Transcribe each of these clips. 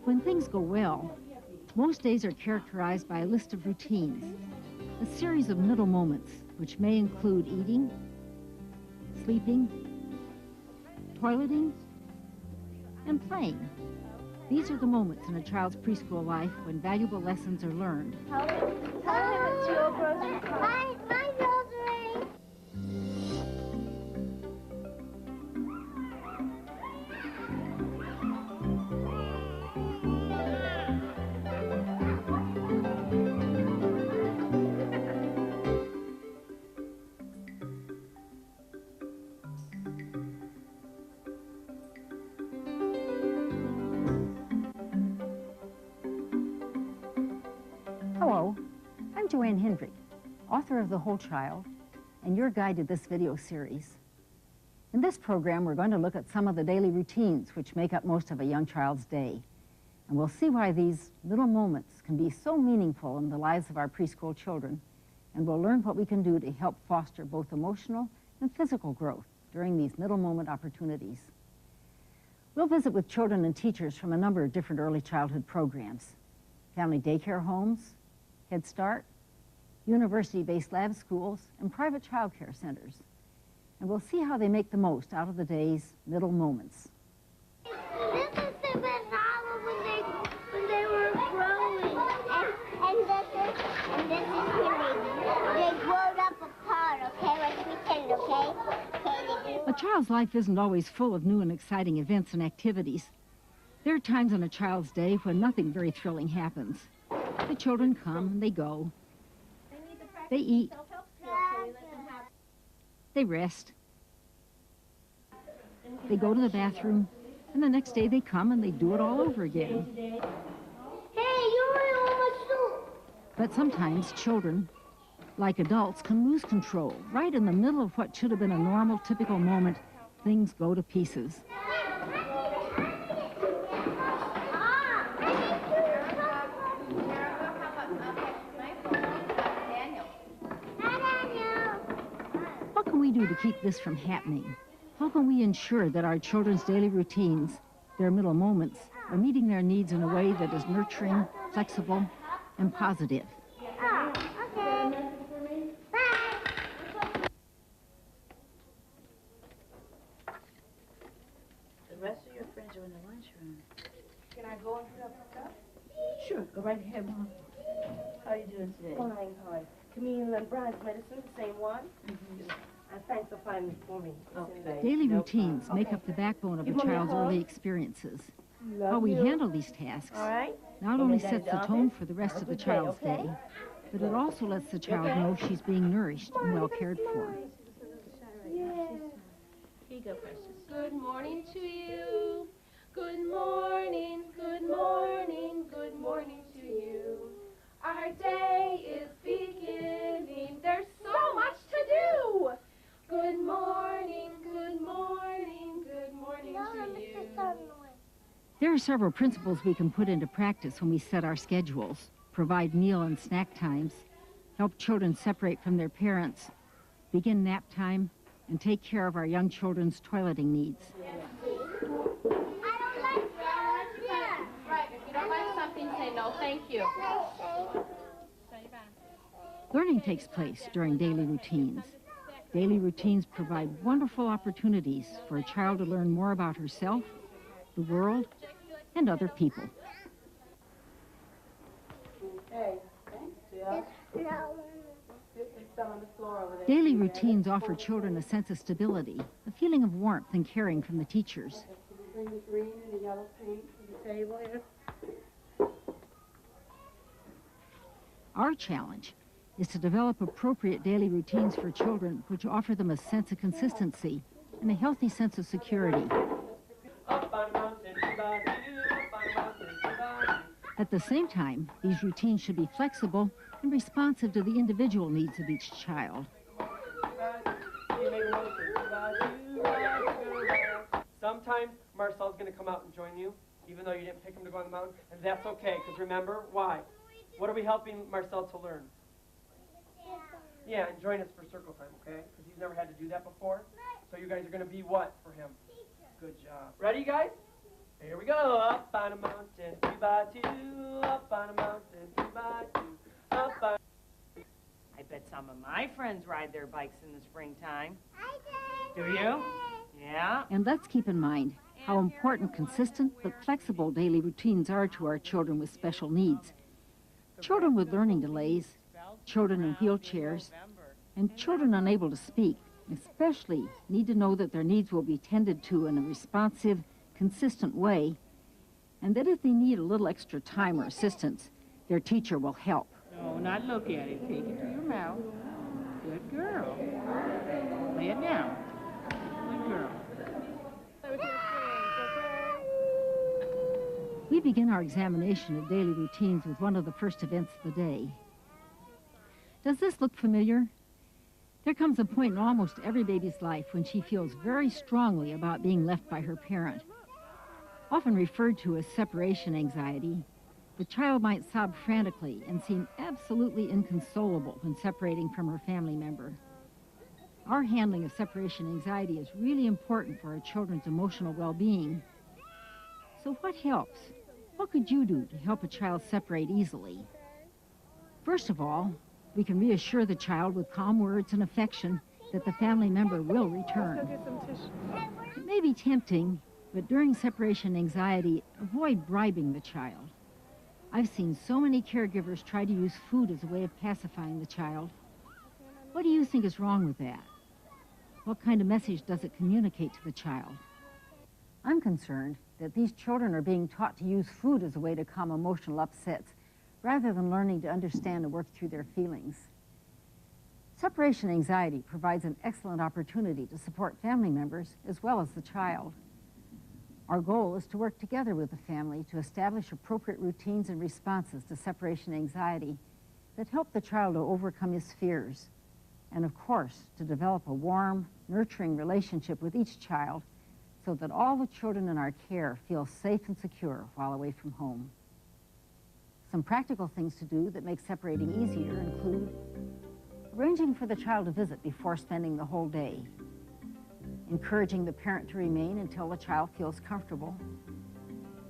When things go well, most days are characterized by a list of routines, a series of middle moments, which may include eating, sleeping, toileting, and playing. These are the moments in a child's preschool life when valuable lessons are learned. Tell him it's your grocery cart. My grocery. Hello, I'm Joanne Hendrick, author of The Whole Child, and your guide to this video series. In this program, we're going to look at some of the daily routines which make up most of a young child's day. And we'll see why these little moments can be so meaningful in the lives of our preschool children, and we'll learn what we can do to help foster both emotional and physical growth during these middle moment opportunities. We'll visit with children and teachers from a number of different early childhood programs: family daycare homes, Head Start, university-based lab schools, and private child care centers. And we'll see how they make the most out of the day's middle moments. This is the banana when they were growing. And this is when they growed up apart, okay? Like pretend, okay? A child's life isn't always full of new and exciting events and activities. There are times on a child's day when nothing very thrilling happens. The children come and they go. They eat. They rest. They go to the bathroom, and the next day they come and they do it all over again. Hey, you ate all my soup. But sometimes children, like adults, can lose control. Right in the middle of what should have been a normal, typical moment, things go to pieces. What can we do to keep this from happening? How can we ensure that our children's daily routines, their middle moments, are meeting their needs in a way that is nurturing, flexible, and positive? Oh, okay. Bye. The rest of your friends are in the lunchroom. Can I go and put up the stuff? Sure, go right ahead, Mom. How are you doing today? Fine, hi. Camille and Brian's medicine, the same one? Mm-hmm. And thanks for finding it for me. Okay. Daily routines make up the backbone of a child's early experiences. How we handle these tasks not only sets the tone for the rest of the child's day, but it also lets the child know she's being nourished and well cared for. Here you go, Precious. Good morning to you. Good morning, good morning, good morning to you. Our day is beginning. There's so much to do. Good morning, good morning, good morning to you. There are several principles we can put into practice when we set our schedules, provide meal and snack times, help children separate from their parents, begin nap time, and take care of our young children's toileting needs. Right, if you don't like something, say no, thank you. Learning takes place during daily routines. Daily routines provide wonderful opportunities for a child to learn more about herself, the world, and other people. Hey, thanks, yeah. This is some on the floor over there. Daily routines offer children a sense of stability, a feeling of warmth and caring from the teachers. Can you bring the green and the yellow paint to the table here? Our challenge is to develop appropriate daily routines for children which offer them a sense of consistency and a healthy sense of security. At the same time, these routines should be flexible and responsive to the individual needs of each child. Sometimes Marcel's going to come out and join you, even though you didn't pick him to go on the mountain, and that's okay, because remember, why? What are we helping Marcel to learn? Yeah, and join us for circle time, okay? Because he's never had to do that before. So you guys are going to be what for him? Good job. Ready, guys? Here we go. Up on a mountain, 2 by 2. Up on a mountain, 2 by 2. Up on... I bet some of my friends ride their bikes in the springtime. I Do you? Yeah? And let's keep in mind how important consistent but flexible daily routines are to our children with special needs. Children with learning delays, children in wheelchairs, and children unable to speak especially need to know that their needs will be tended to in a responsive, consistent way, and that if they need a little extra time or assistance, their teacher will help. No, not look at it. Take it to your mouth. Good girl. Lay it down. Good girl. We begin our examination of daily routines with one of the first events of the day. Does this look familiar? There comes a point in almost every baby's life when she feels very strongly about being left by her parent. Often referred to as separation anxiety, the child might sob frantically and seem absolutely inconsolable when separating from her family member. Our handling of separation anxiety is really important for our children's emotional well-being. So what helps? What could you do to help a child separate easily? First of all, we can reassure the child with calm words and affection that the family member will return. It may be tempting, but during separation anxiety, avoid bribing the child. I've seen so many caregivers try to use food as a way of pacifying the child. What do you think is wrong with that? What kind of message does it communicate to the child? I'm concerned that these children are being taught to use food as a way to calm emotional upsets, rather than learning to understand and work through their feelings. Separation anxiety provides an excellent opportunity to support family members as well as the child. Our goal is to work together with the family to establish appropriate routines and responses to separation anxiety that help the child to overcome his fears, and of course, to develop a warm, nurturing relationship with each child so that all the children in our care feel safe and secure while away from home. Some practical things to do that make separating easier include arranging for the child to visit before spending the whole day, encouraging the parent to remain until the child feels comfortable,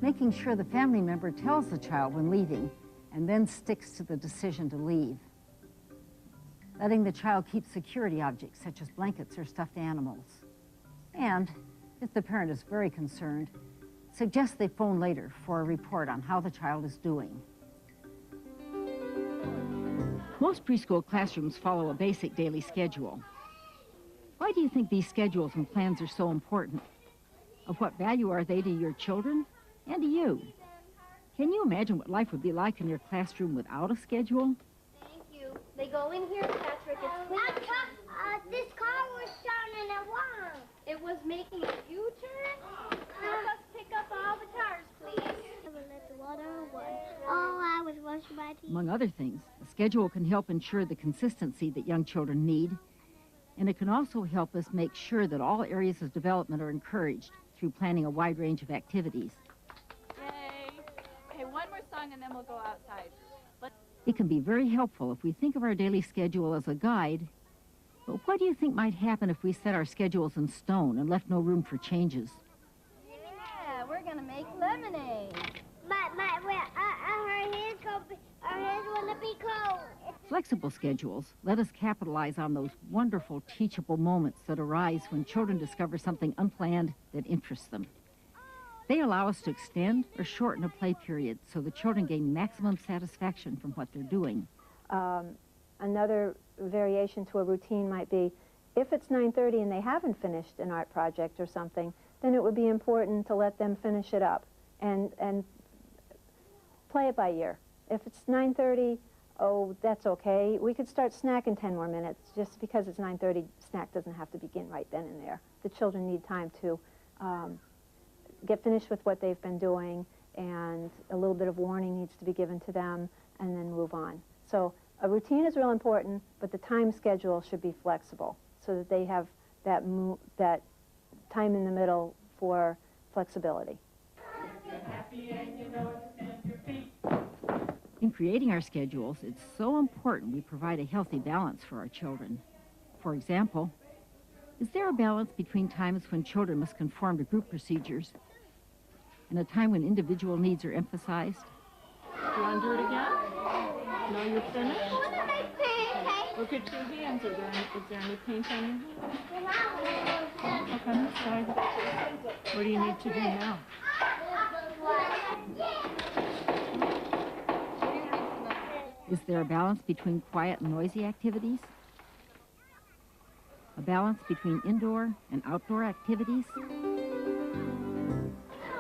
making sure the family member tells the child when leaving and then sticks to the decision to leave, letting the child keep security objects such as blankets or stuffed animals, and, if the parent is very concerned, suggest they phone later for a report on how the child is doing. Most preschool classrooms follow a basic daily schedule. Why do you think these schedules and plans are so important? Of what value are they to your children and to you? Can you imagine what life would be like in your classroom without a schedule? Thank you. They go in here, Patrick. This car was turning at once. It was making a U-turn? Help us pick up all the cars, please. Let the water away. Oh, I was washing my teeth. Among other things, a schedule can help ensure the consistency that young children need, and it can also help us make sure that all areas of development are encouraged through planning a wide range of activities. Yay. Okay, one more song and then we'll go outside. It can be very helpful if we think of our daily schedule as a guide, but what do you think might happen if we set our schedules in stone and left no room for changes? Yeah, we're going to make lemonade. Our hands want to be cold. Flexible schedules let us capitalize on those wonderful teachable moments that arise when children discover something unplanned that interests them. They allow us to extend or shorten a play period so the children gain maximum satisfaction from what they're doing. Another variation to a routine might be, if it's 9:30 and they haven't finished an art project or something, then it would be important to let them finish it up and play it by ear. If it's 9:30, oh, that's okay. We could start snack in 10 more minutes. Just because it's 9:30, snack doesn't have to begin right then and there. The children need time to get finished with what they've been doing, and a little bit of warning needs to be given to them, and then move on. So a routine is real important, but the time schedule should be flexible so that they have that time in the middle for flexibility. In creating our schedules, it's so important we provide a healthy balance for our children. For example, Is there a balance between times when children must conform to group procedures and a time when individual needs are emphasized? You want to do it again? No, you're finished? Look at your hands. Is there any paint on your hands? Look on this side. What do you need to do now? Is there a balance between quiet and noisy activities? A balance between indoor and outdoor activities?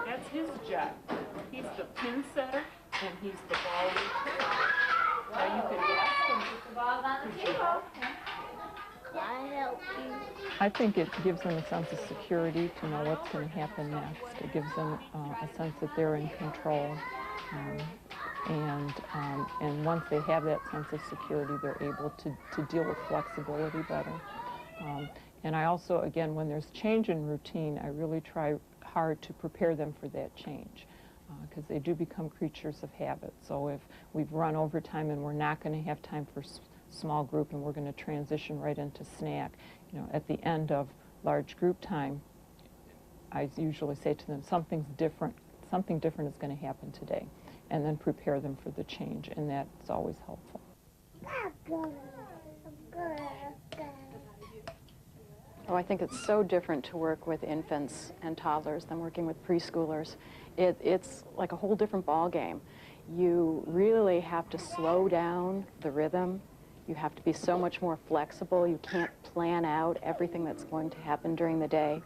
That's his job. He's the pin setter and he's the ball returner. Now you can ask him. Put the ball on the table. I help you. I think it gives them a sense of security to know what's going to happen next. It gives them a sense that they're in control. And once they have that sense of security, they're able to deal with flexibility better. And I also, again, when there's change in routine, I really try hard to prepare them for that change, because they do become creatures of habit. So if we've run overtime and we're not going to have time for small group and we're going to transition right into snack, you know, at the end of large group time, I usually say to them, something different is going to happen today, and then prepare them for the change, and that's always helpful. Oh, I think it's so different to work with infants and toddlers than working with preschoolers. It's like a whole different ball game. You really have to slow down the rhythm. You have to be so much more flexible. You can't plan out everything that's going to happen during the day.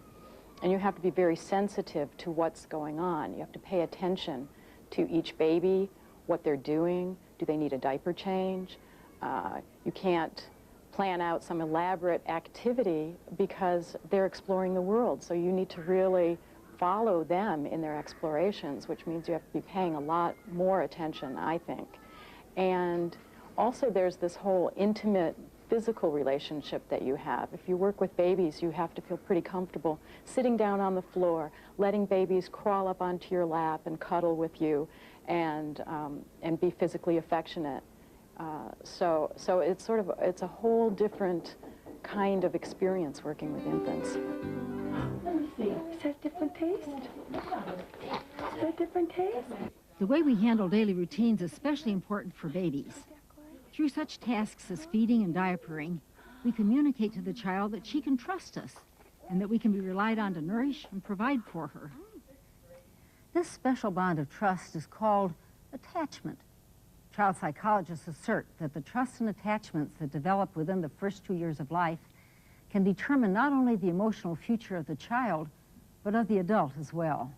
And you have to be very sensitive to what's going on. You have to pay attention to each baby, what they're doing. Do they need a diaper change? You can't plan out some elaborate activity because they're exploring the world. So you need to really follow them in their explorations, which means you have to be paying a lot more attention, I think. And also there's this whole intimate physical relationship that you have. If you work with babies, you have to feel pretty comfortable sitting down on the floor, letting babies crawl up onto your lap and cuddle with you, and be physically affectionate. So it's a whole different kind of experience working with infants. Let me see. Is that a different taste? Is that a different taste? The way we handle daily routines is especially important for babies. Through such tasks as feeding and diapering, we communicate to the child that she can trust us and that we can be relied on to nourish and provide for her. This special bond of trust is called attachment. Child psychologists assert that the trust and attachments that develop within the first 2 years of life can determine not only the emotional future of the child, but of the adult as well.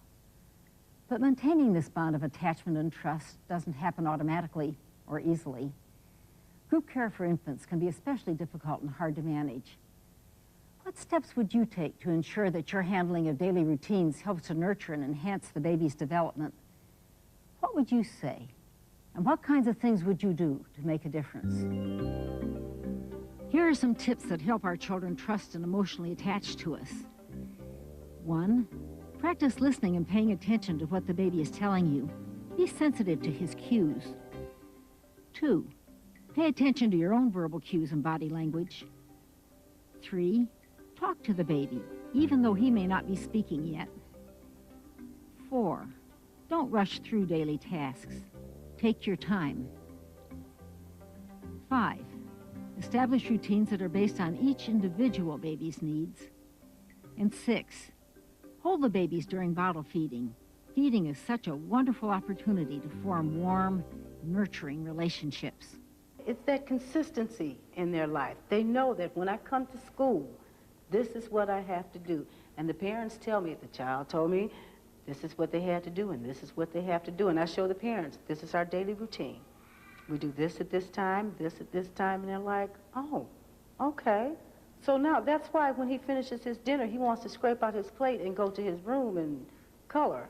But maintaining this bond of attachment and trust doesn't happen automatically or easily. Group care for infants can be especially difficult and hard to manage. What steps would you take to ensure that your handling of daily routines helps to nurture and enhance the baby's development? What would you say? And what kinds of things would you do to make a difference? Here are some tips that help our children trust and emotionally attach to us. 1, practice listening and paying attention to what the baby is telling you. Be sensitive to his cues. 2, pay attention to your own verbal cues and body language. 3, talk to the baby, even though he may not be speaking yet. 4, don't rush through daily tasks. Take your time. 5, establish routines that are based on each individual baby's needs. And 6, hold the babies during bottle feeding. Feeding is such a wonderful opportunity to form warm, nurturing relationships. It's that consistency in their life. They know that when I come to school, this is what I have to do. And the parents tell me, the child told me, this is what they had to do, and this is what they have to do. And I show the parents, this is our daily routine. We do this at this time, and they're like, oh, okay. So now that's why when he finishes his dinner, he wants to scrape out his plate and go to his room and color.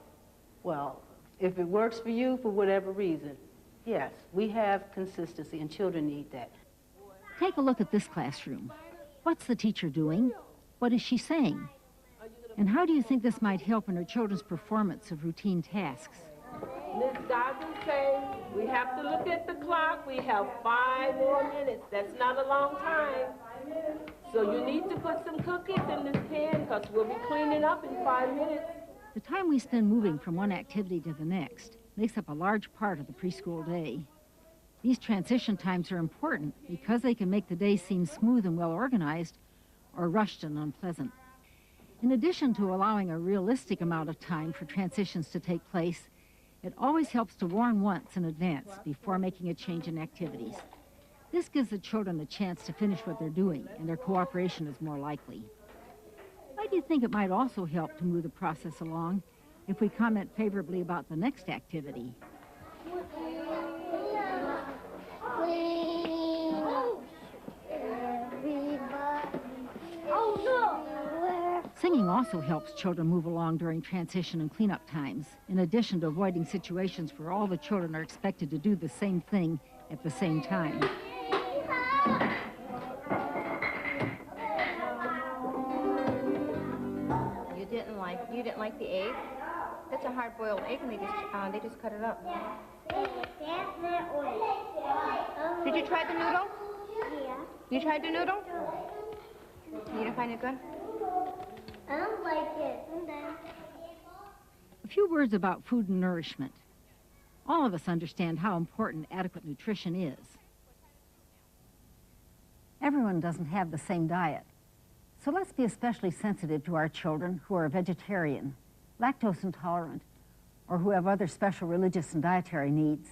Well, if it works for you for whatever reason, yes, we have consistency, and children need that. Take a look at this classroom. What's the teacher doing? What is she saying? And how do you think this might help in her children's performance of routine tasks? Ms. Goggins says we have to look at the clock. We have 5 more minutes. That's not a long time. So you need to put some cookies in this pan because we'll be cleaning up in 5 minutes. The time we spend moving from one activity to the next makes up a large part of the preschool day. These transition times are important because they can make the day seem smooth and well organized or rushed and unpleasant. In addition to allowing a realistic amount of time for transitions to take place, it always helps to warn once in advance before making a change in activities. This gives the children a chance to finish what they're doing, and their cooperation is more likely. Why do you think it might also help to move the process along if we comment favorably about the next activity? Singing also helps children move along during transition and cleanup times, in addition to avoiding situations where all the children are expected to do the same thing at the same time. You didn't like the egg? That's a hard-boiled egg, and they just cut it up. Did you try the noodle? Yeah. You tried the noodle? You didn't find it good? I don't like it. A few words about food and nourishment. All of us understand how important adequate nutrition is. Everyone doesn't have the same diet. So let's be especially sensitive to our children who are vegetarian, lactose intolerant, or who have other special religious and dietary needs.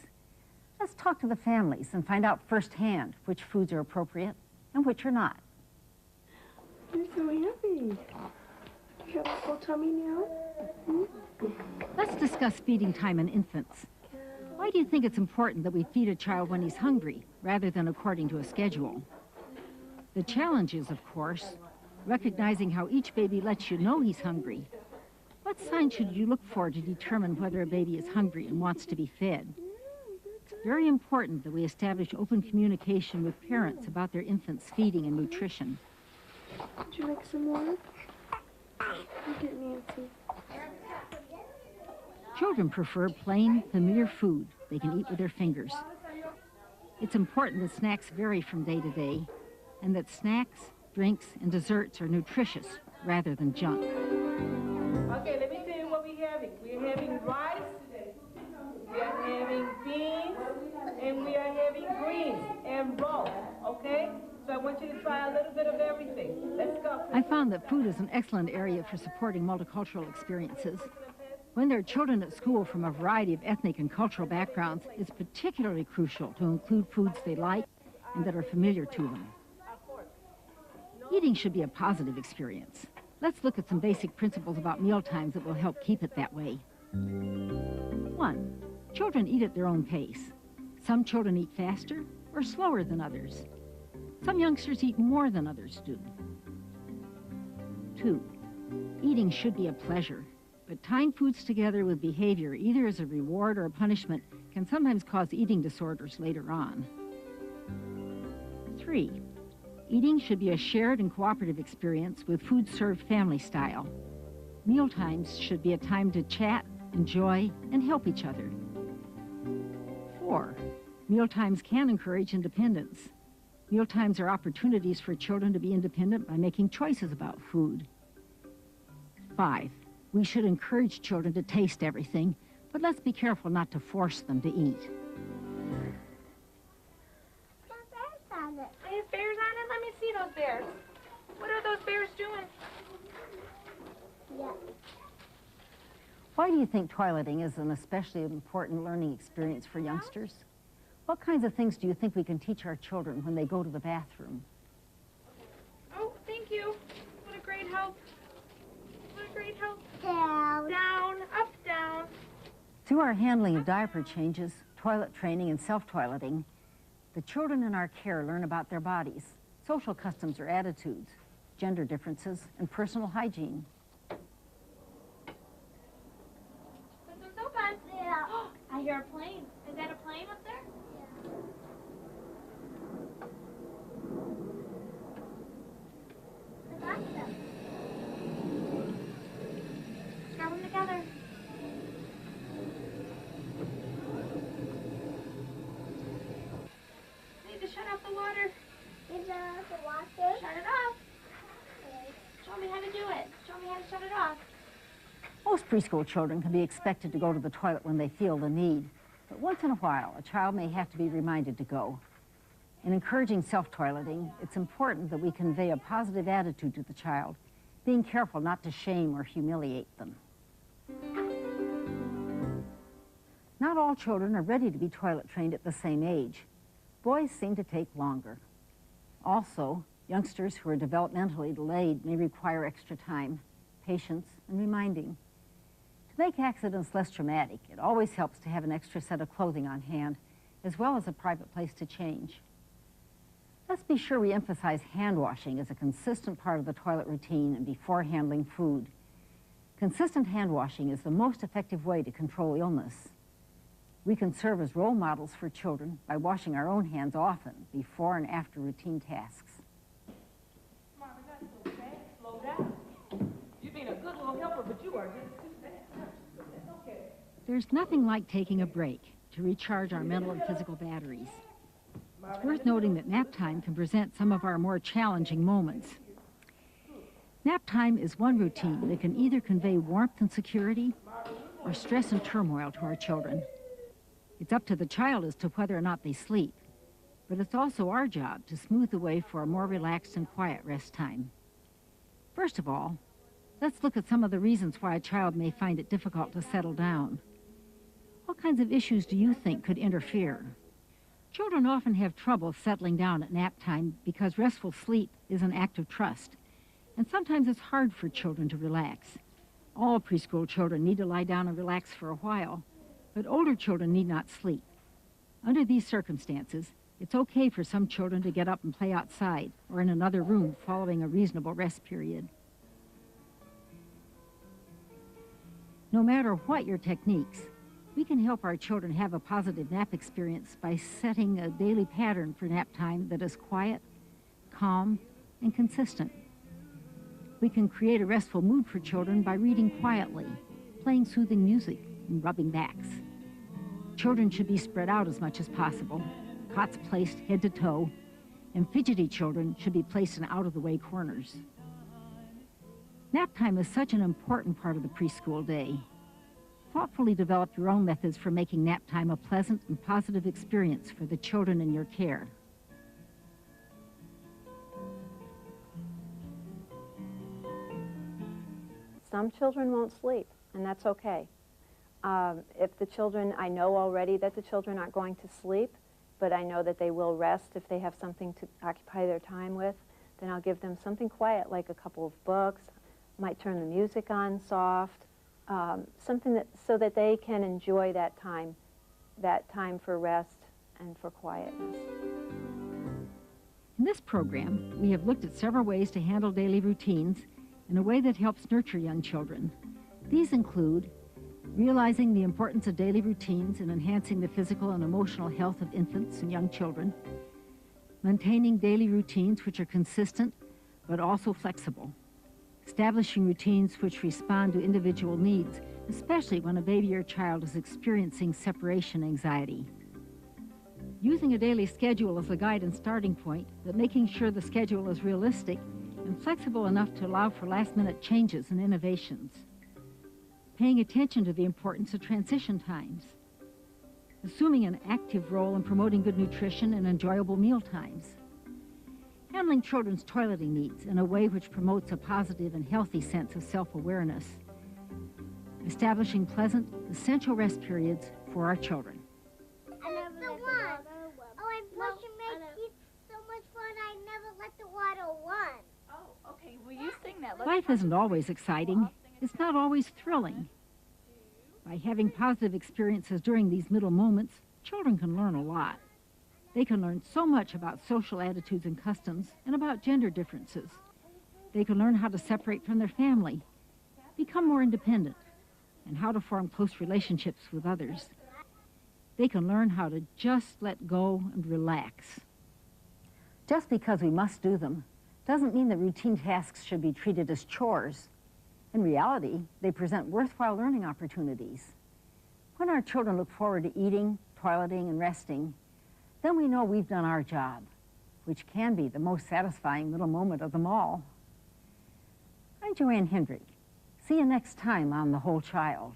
Let's talk to the families and find out firsthand which foods are appropriate and which are not. You're so happy. You have a full tummy now? Let's discuss feeding time in infants. Why do you think it's important that we feed a child when he's hungry rather than according to a schedule? The challenge is, of course, recognizing how each baby lets you know he's hungry. What signs should you look for to determine whether a baby is hungry and wants to be fed? It's very important that we establish open communication with parents about their infants' feeding and nutrition. Would you like some more? Look at Nancy. Children prefer plain, familiar food they can eat with their fingers. It's important that snacks vary from day to day, and that snacks, drinks, and desserts are nutritious rather than junk. Okay, let me tell you what we're having. We're having rice, we are having beans, and we are having greens and roll, okay? So I want you to try a little bit of everything. Let's go. I found that food is an excellent area for supporting multicultural experiences. When there are children at school from a variety of ethnic and cultural backgrounds, it's particularly crucial to include foods they like and that are familiar to them. Eating should be a positive experience. Let's look at some basic principles about meal times that will help keep it that way. 1. Children eat at their own pace. Some children eat faster or slower than others. Some youngsters eat more than others do. 2. Eating should be a pleasure, but tying foods together with behavior, either as a reward or a punishment, can sometimes cause eating disorders later on. 3. Eating should be a shared and cooperative experience with food served family style. Meal times should be a time to chat, enjoy, and help each other. 4. Meal times can encourage independence. Meal times are opportunities for children to be independent by making choices about food. 5. We should encourage children to taste everything, but let's be careful not to force them to eat. There's bears on it? Let me see those bears. What are those bears doing? Yeah. Why do you think toileting is an especially important learning experience for youngsters? What kinds of things do you think we can teach our children when they go to the bathroom? Oh, thank you. What a great help. What a great help. Down. Down, up, down. Through our handling of diaper changes, toilet training, and self-toileting, the children in our care learn about their bodies, social customs or attitudes, gender differences, and personal hygiene. Put some soap on. Yeah. I hear a plane. Is that a plane up there? Scrub them together. Need to shut off the water. Is that the water? Shut it off. Show me how to do it. Show me how to shut it off. Most preschool children can be expected to go to the toilet when they feel the need, but once in a while, a child may have to be reminded to go. In encouraging self-toileting, it's important that we convey a positive attitude to the child, being careful not to shame or humiliate them. Not all children are ready to be toilet trained at the same age. Boys seem to take longer. Also, youngsters who are developmentally delayed may require extra time, patience, and reminding. To make accidents less traumatic, it always helps to have an extra set of clothing on hand, as well as a private place to change. Let's be sure we emphasize hand washing as a consistent part of the toilet routine and before handling food. Consistent hand washing is the most effective way to control illness. We can serve as role models for children by washing our own hands often before and after routine tasks. Mama, not so fast. Slow down. You've been a good little helper, but you are just too fast. That's okay. There's nothing like taking a break to recharge our mental and physical batteries. It's worth noting that nap time can present some of our more challenging moments. Nap time is one routine that can either convey warmth and security or stress and turmoil to our children. It's up to the child as to whether or not they sleep, but it's also our job to smooth the way for a more relaxed and quiet rest time. First of all, let's look at some of the reasons why a child may find it difficult to settle down. What kinds of issues do you think could interfere? Children often have trouble settling down at nap time because restful sleep is an act of trust, and sometimes it's hard for children to relax. All preschool children need to lie down and relax for a while, but older children need not sleep. Under these circumstances, it's okay for some children to get up and play outside or in another room following a reasonable rest period. No matter what your techniques, we can help our children have a positive nap experience by setting a daily pattern for nap time that is quiet, calm, and consistent. We can create a restful mood for children by reading quietly, playing soothing music, and rubbing backs. Children should be spread out as much as possible, cots placed head to toe, and fidgety children should be placed in out-of-the-way corners. Nap time is such an important part of the preschool day. Thoughtfully develop your own methods for making nap time a pleasant and positive experience for the children in your care. Some children won't sleep, and that's okay. If the children, I know already that the children aren't going to sleep, but I know that they will rest if they have something to occupy their time with, then I'll give them something quiet like a couple of books, might turn the music on soft, something that, so that they can enjoy that time for rest and for quietness. In this program, we have looked at several ways to handle daily routines in a way that helps nurture young children. These include realizing the importance of daily routines in enhancing the physical and emotional health of infants and young children, maintaining daily routines which are consistent but also flexible, establishing routines which respond to individual needs, especially when a baby or child is experiencing separation anxiety, using a daily schedule as a guide and starting point, but making sure the schedule is realistic and flexible enough to allow for last-minute changes and innovations, paying attention to the importance of transition times, assuming an active role in promoting good nutrition and enjoyable meal times, handling children's toileting needs in a way which promotes a positive and healthy sense of self-awareness, establishing pleasant, essential rest periods for our children. I never let the water run. Oh, I'm brushing my teeth so much fun. I never let the water run. Oh, okay. Will you sing that? Life isn't always exciting. It's not always thrilling. By having positive experiences during these middle moments, children can learn a lot. They can learn so much about social attitudes and customs and about gender differences. They can learn how to separate from their family, become more independent, and how to form close relationships with others. They can learn how to just let go and relax. Just because we must do them doesn't mean that routine tasks should be treated as chores. In reality, they present worthwhile learning opportunities. When our children look forward to eating, toileting, and resting, then we know we've done our job, which can be the most satisfying little moment of them all. I'm Joanne Hendrick. See you next time on The Whole Child.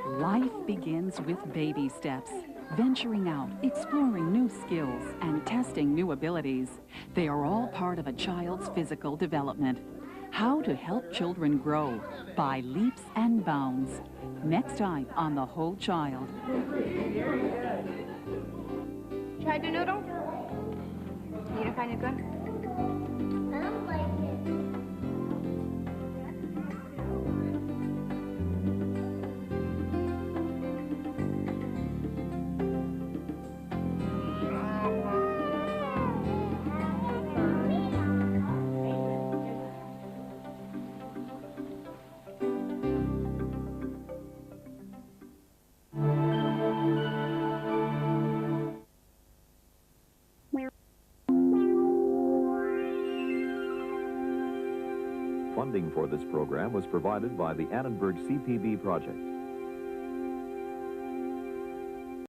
Life begins with baby steps. Venturing out, exploring new skills, and testing new abilities. They are all part of a child's physical development. How to help children grow by leaps and bounds. Next time on The Whole Child. Tried the noodle? You don't find it good? I don't like it. Funding for this program was provided by the Annenberg CPB project.